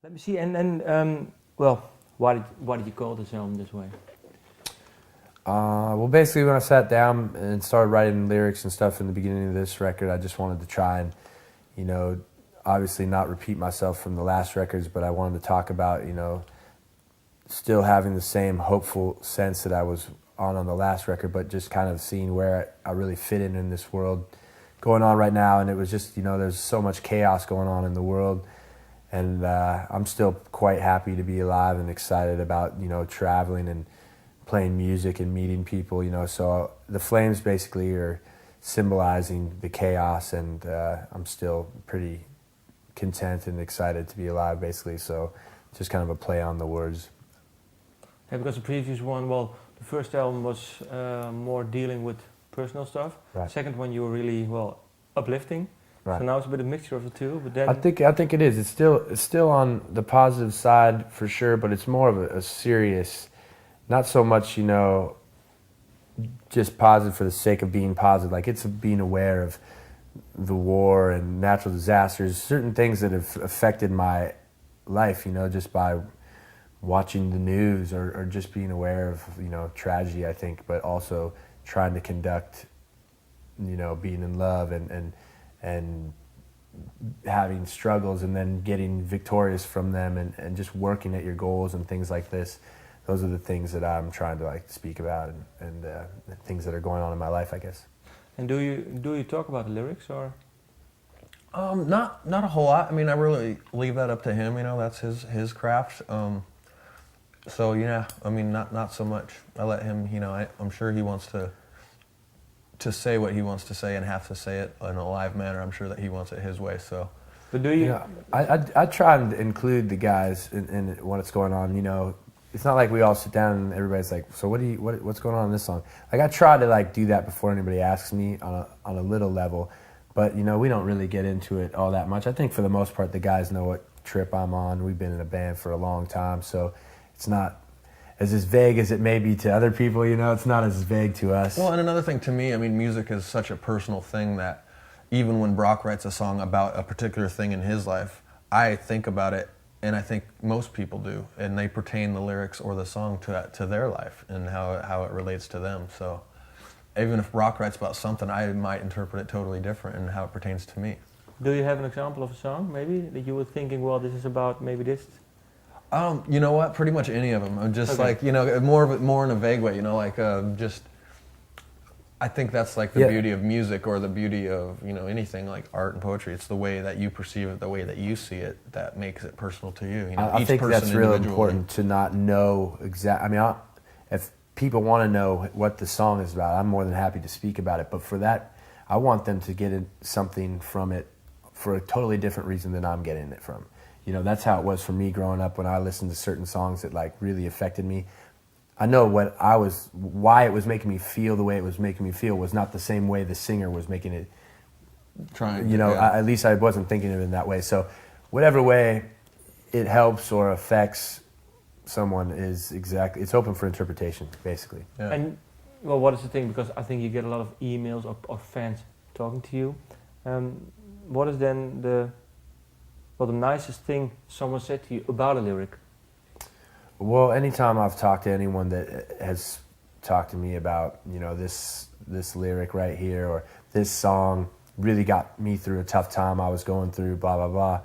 Let me see. Well, why did you call this album this way? Well, basically, when I sat down and started writing lyrics and stuff in the beginning of this record, I just wanted to try and, obviously not repeat myself from the last records, but I wanted to talk about, still having the same hopeful sense that I was on the last record, but just kind of seeing where I really fit in this world going on right now. And it was just, there's so much chaos going on in the world. And I'm still quite happy to be alive and excited about, traveling and playing music and meeting people, So the flames basically are symbolizing the chaos, and I'm still pretty content and excited to be alive, basically. So just kind of a play on the words. Yeah, because the previous one, well, the first album was more dealing with personal stuff. Right. Second one, you were really, uplifting. Right. So now it's a bit of a mixture of the two. But then I think it is. It's still on the positive side for sure, but it's more of a serious, not so much, just positive for the sake of being positive. Like, it's being aware of the war and natural disasters, certain things that have affected my life, just by watching the news or just being aware of, tragedy, I think, but also trying to conduct, being in love and having struggles and then getting victorious from them and just working at your goals and things like this. Those are the things that I'm trying to speak about and the things that are going on in my life, I guess. And do you talk about the lyrics or? Not a whole lot. I mean, I really leave that up to him. That's his craft. So yeah, I mean, not so much. I let him. I'm sure he wants to say what he wants to say and have to say it in a live manner. I'm sure that he wants it his way. So. But do you? I try and include the guys in what's going on. It's not like we all sit down and everybody's like, so what's going on in this song? Like, I try to do that before anybody asks me on a little level, but we don't really get into it all that much. I think for the most part the guys know what trip I'm on. We've been in a band for a long time, so it's not as vague as it may be to other people. It's not as vague to us. Well, and another thing to me, I mean, music is such a personal thing that even when Brock writes a song about a particular thing in his life, I think about it. And I think most people do, and they pertain the lyrics or the song to their life and how it relates to them. So even if Brock writes about something, I might interpret it totally different in how it pertains to me. Do you have an example of a song, maybe, that you were thinking, well, this is about maybe this? You know what? Pretty much any of them. I'm just Okay. more in a vague way. Just. I think that's the beauty of music, or the beauty of anything like art and poetry. It's the way that you perceive it, the way that you see it, that makes it personal to you. I think that's really important to not know exactly. I mean, if people want to know what the song is about, I'm more than happy to speak about it. But for that, I want them to get something from it for a totally different reason than I'm getting it from. That's how it was for me growing up when I listened to certain songs that really affected me. I know why it was making me feel the way it was making me feel was not the same way the singer was making it. At least I wasn't thinking of it in that way. So whatever way it helps or affects someone it's open for interpretation, basically. Yeah. And, well, what is the thing? Because I think you get a lot of emails or fans talking to you. What is then the nicest thing someone said to you about a lyric? Well, anytime I've talked to anyone that has talked to me about, this lyric right here, or this song really got me through a tough time I was going through, blah, blah, blah.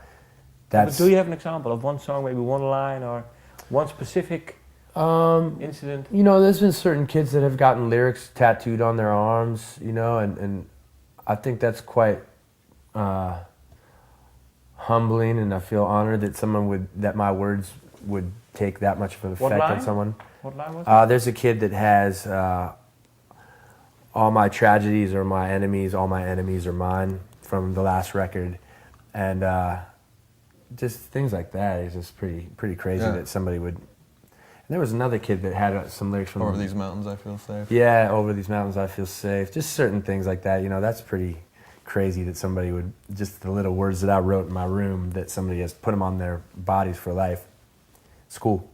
But do you have an example of one song, maybe one line, or one specific incident? There's been certain kids that have gotten lyrics tattooed on their arms, and I think that's quite humbling, and I feel honored that that my words would take that much of an effect on someone. What line was it? There's a kid that has all my tragedies are my enemies, all my enemies are mine, from the last record, and just things like that is just pretty crazy that somebody would. And there was another kid that had some lyrics from Over These Mountains I Feel Safe. Yeah, Over These Mountains I Feel Safe. Just certain things like that. That's pretty crazy that somebody would, just the little words that I wrote in my room, that somebody has put them on their bodies for life. It's cool.